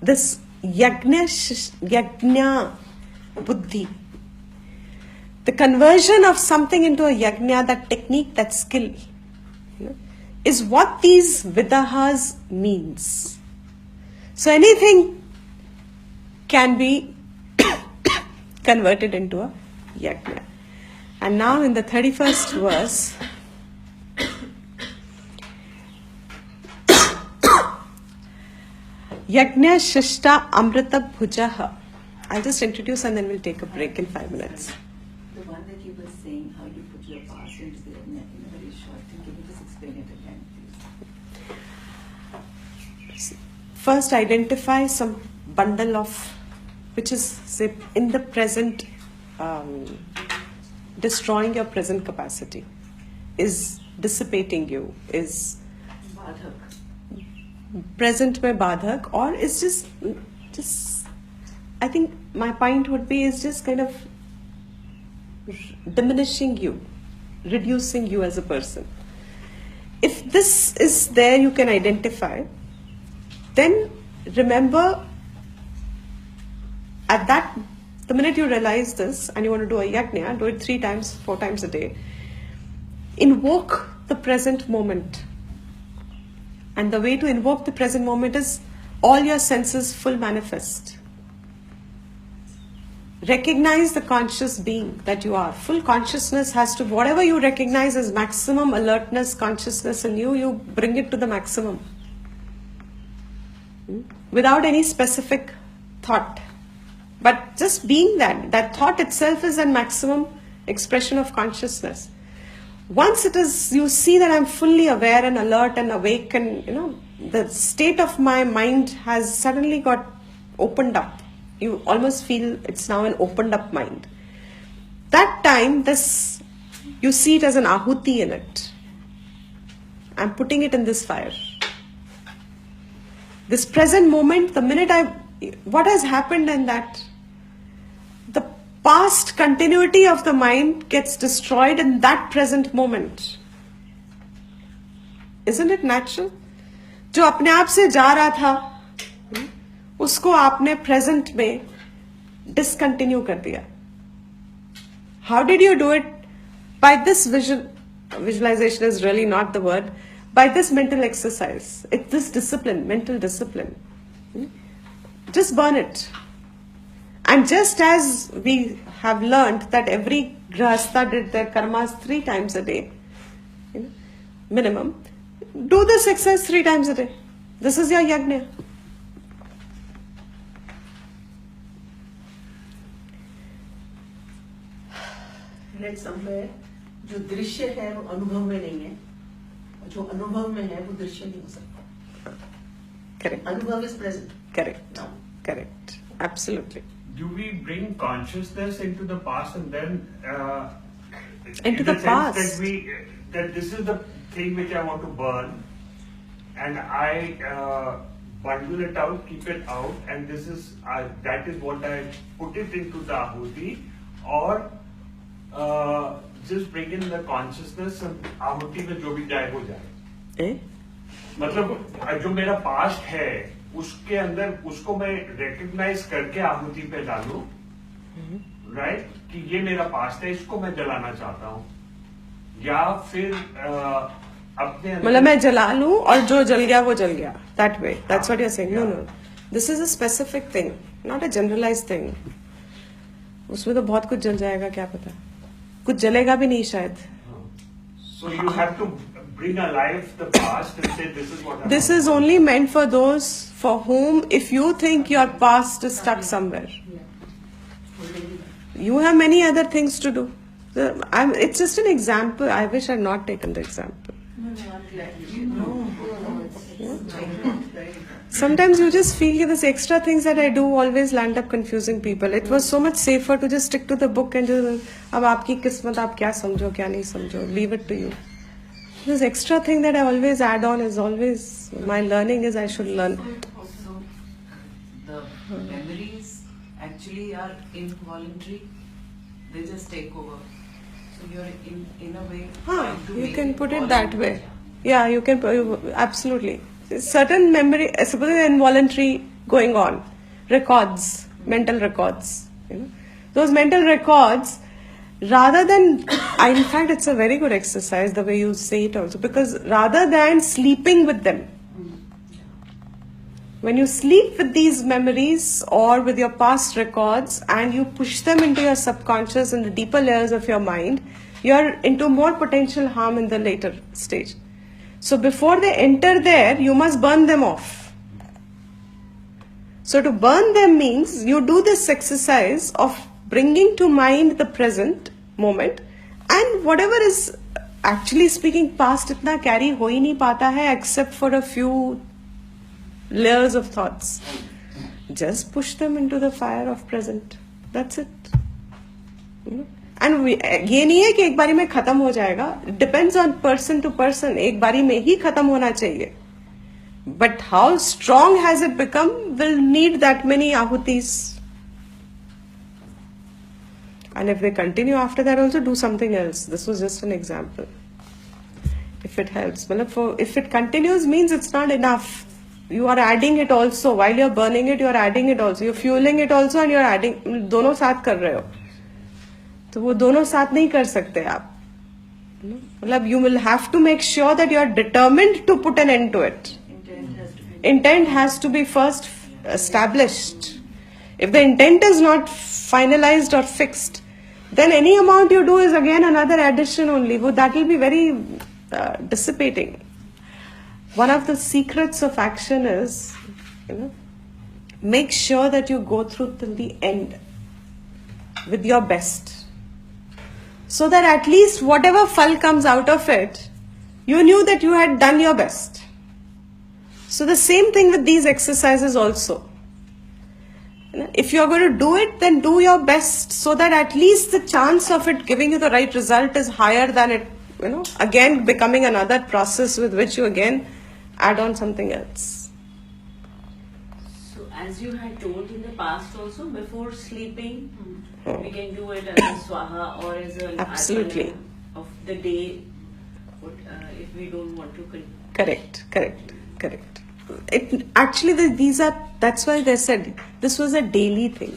this yajna buddhi, the conversion of something into a yajna, that technique, that skill, is what these vidahas means. So anything can be converted into a yajna. And now in the 31st verse, Yajna Shishta Amrita Bhujaha. I'll just introduce and then we'll take a break in 5 minutes. The one that you were saying, how you put your past into the in a very short thing, can you just explain it again, please? First, identify some bundle of, which is, say, in the present, destroying your present capacity, is dissipating you, is Badhak. present mein badhak, or is just I think my point would be is just kind of diminishing you, reducing you as a person. If this is there, you can identify, then remember at that, the minute you realize this and you want to do a yajna, do it 3 times, 4 times a day. Invoke the present moment. And the way to invoke the present moment is all your senses full manifest. Recognize the conscious being that you are. Full consciousness has to, whatever you recognize as maximum alertness, consciousness in you, you bring it to the maximum. Without any specific thought. But just being that thought itself is a maximum expression of consciousness. Once it is, you see that I'm fully aware and alert and awake, and the state of my mind has suddenly got opened up. You almost feel it's now an opened up mind. That time, this, you see it as an ahuti in it. I'm putting it in this fire. This present moment, the minute what has happened in that? The past continuity of the mind gets destroyed in that present moment. Isn't it natural? जो अपने आप से जा रहा था, उसको आपने present में discontinue कर दिया. How did you do it? By this visualization is really not the word. By this mental exercise. It's this discipline, mental discipline. Just burn it. And just as we have learned that every grahastha did their karmas 3 times a day, minimum, do this exercise 3 times a day. This is your yajna. Let's somewhere जो दृश्य है वो अनुभव में नहीं है, और जो अनुभव में है वो दृश्य नहीं हो सकता. Correct. अनुभव is present. Correct. Now. Correct. Absolutely. Do we bring consciousness into the past and then Into in the sense past? that this is the thing which I want to burn, and I bundle it out, keep it out, and this is that is what I put it into the ahuti, or just bring in the consciousness and ahuti में जो भी जाए वो जाए. Eh? मतलब जो मेरा past है उसके अंदर उसको मैं रिकग्नाइज करके आहुति पे डालूं, राइट, कि ये मेरा पास्ट है, इसको मैं जलाना चाहता हूँ, या फिर अपने मतलब मैं जला लूं और जो जल गया वो जल गया. That way. That's what you're saying. No. This is a specific thing, not a generalized thing. उसमें तो बहुत कुछ जल जाएगा, क्या पता. कुछ जलेगा भी नहीं शायद. So you have to bring alive the past and say this is what I This want. is only meant for those for whom, if you think your past is stuck somewhere, you have many other things to do. It's just an example. I wish I had not taken the example. Sometimes you just feel this extra things that I do always land up confusing people. It was so much safer to just stick to the book and just, अब आपकी किस्मत, आप क्या समझो क्या नहीं समझो, leave it to you. This extra thing that I always add on is always, my learning is I should learn. Also, the memories actually are involuntary. They just take over. So you're in a way trying to You make can put it voluntary. that way. Yeah, you can, absolutely. Certain memory, suppose involuntary going on, records, mental records, those mental records, rather than, in fact, it's a very good exercise the way you say it also, because rather than sleeping with them, when you sleep with these memories or with your past records and you push them into your subconscious and the deeper layers of your mind, you're into more potential harm in the later stage. So before they enter there, you must burn them off. So to burn them means you do this exercise of bringing to mind the present moment, and whatever is actually speaking past itna carry ho hi nahi pata hai except for a few layers of thoughts. Just push them into the fire of present. That's it. And ये नहीं है कि एक बारी में खत्म हो जाएगा. It depends on person to person. एक बारी में ही खत्म होना चाहिए. But how strong has it become will need that many ahutis. And if they continue after that, also do something else. This was just an example. If it helps. If it continues means it's not enough. You are adding it also. While you're burning it, you're adding it also. You're fueling it also and you're adding. दोनों साथ कर रहे हो. तो वो दोनों साथ नहीं कर सकते आप. मतलब you will have to make sure that you are determined to put an end to it. Intent has to be first established. If the intent is not finalized or fixed, then any amount you do is again another addition only. That will be very dissipating. One of the secrets of action is, make sure that you go through till the end with your best. So that at least whatever phal comes out of it, you knew that you had done your best. So the same thing with these exercises also. If you're going to do it, then do your best so that at least the chance of it giving you the right result is higher than it, again becoming another process with which you again add on something else. So as you had told in the past also, before sleeping, we can do it as a swaha or as an Absolutely. asana of the day, if we don't want to Correct. It actually that's why they said this was a daily thing.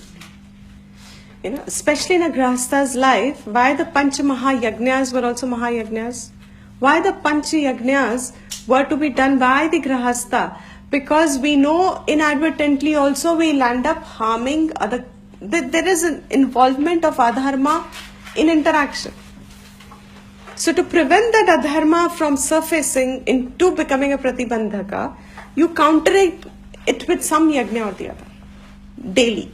Especially in a Grahastha's life, why the Panch Mahayagnyas were also Mahayagnyas? Why the Panch Yagnyas were to be done by the Grahastha? Because we know inadvertently also we'll end up harming other. There is an involvement of adharma in interaction. So to prevent that adharma from surfacing into becoming a pratibandhaka, you counteract it with some yajna or the other. Daily.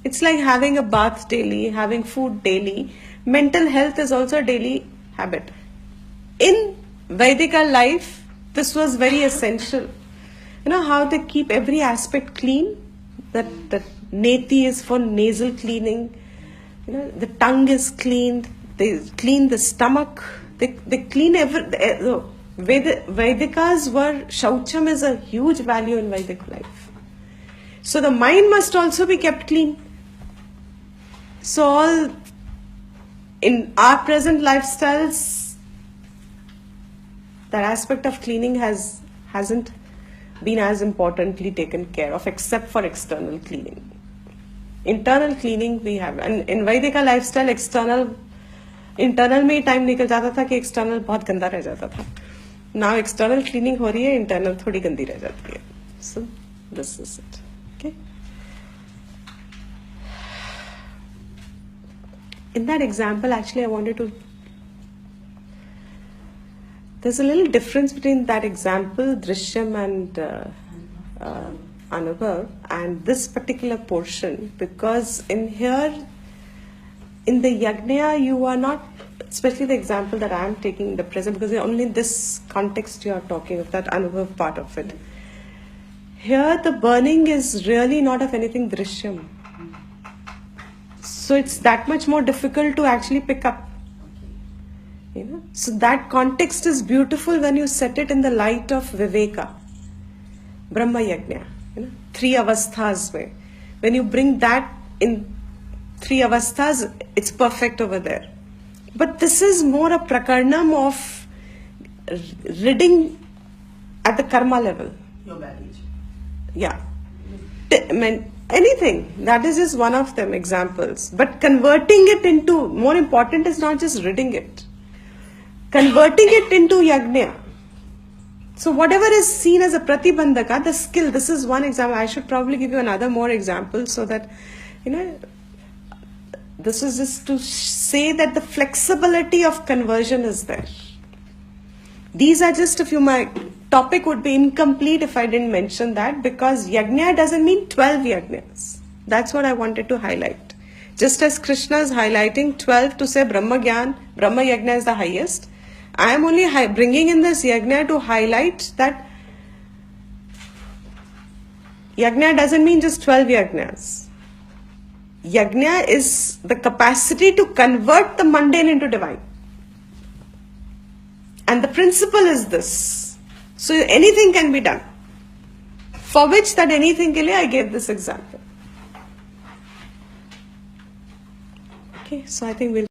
It's like having a bath daily, having food daily. Mental health is also a daily habit. In Vedika life, this was very essential. How they keep every aspect clean? That neti is for nasal cleaning. The tongue is cleaned. They clean the stomach. They clean Vedikas were, Shaucham is a huge value in Vedic life. So the mind must also be kept clean. So all in our present lifestyles, that aspect of cleaning hasn't been as importantly taken care of, except for external cleaning. Internal cleaning we have, and in Vedika lifestyle, internal में time निकल जाता था कि external बहुत गंदा रह जाता था. Now external cleaning हो रही है, internal थोड़ी गंदी रह जाती है. So this is it. Okay. In that example, actually, I wanted to. There's a little difference between that example, Drishyam and Anubhav, and this particular portion, because in here, in the yajna, you are not, especially the example that I am taking in the present, because only in this context you are talking of that Anubhav part of it. Here, the burning is really not of anything Drishyam. So it's that much more difficult to actually pick up. So that context is beautiful when you set it in the light of Viveka, Brahma Yajna, 3 avasthas way. When you bring that in 3 avasthas, it's perfect over there. But this is more a prakarnam of ridding at the karma level. Your baggage. Yeah. Anything. That is just one of them examples. But converting it into, more important is not just ridding it. Converting it into yajna. So whatever is seen as a pratibandhaka, the skill, this is one example. I should probably give you another more example so that, this is just to say that the flexibility of conversion is there. These are just a few, my topic would be incomplete if I didn't mention that, because yajna doesn't mean 12 yajnas. That's what I wanted to highlight. Just as Krishna is highlighting 12 to say Brahma Gyan, Brahma Yajna is the highest, I am only bringing in this yajna to highlight that yajna doesn't mean just 12 yajnas. Yajna is the capacity to convert the mundane into divine. And the principle is this. So anything can be done. For which that anything ke liye I gave this example. Okay, so I think we'll